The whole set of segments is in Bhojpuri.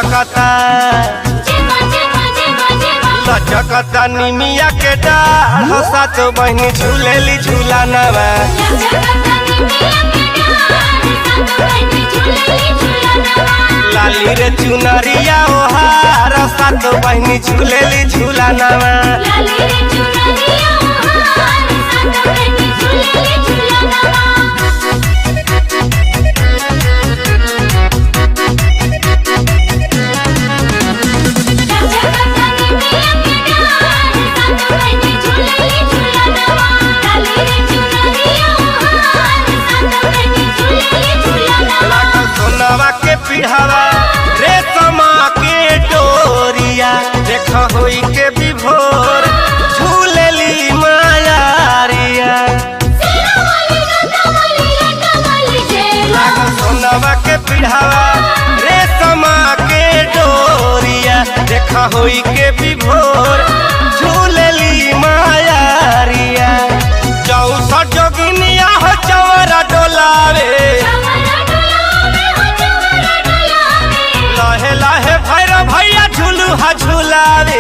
लचकता लचकता निमिया के डाल हो सात बहनी झूलेली झूलानवा लाली रे चुनरिया ओहार सात बहनी झूलेली झूलानवा के पिढ़ावा रेशमा के डोरिया देख होई के विभोर झूलेली मायारिया सोनवा के पिढ़ावा रेशमा के डोरिया देख होई के विभोर झूलेली मायारिया 64 जोगिनिया हो चौरा डोलावे लहे लहे भैरव भैया झूलुहा झूलावे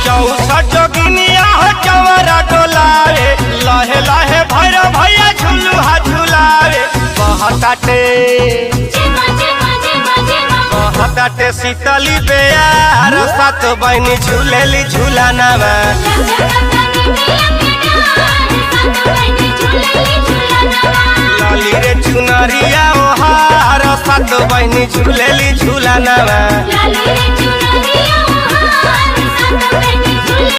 64 जोगिनिया हो चौरा डोलावे लहे लहे भैरव भैया झूलुहा झूलावे बहताटे शीतली बेयार सात बहनी झूलेली झूलानवा लाली रे चुनरिया ओहार सात बहनी झूलेली झूलानवा।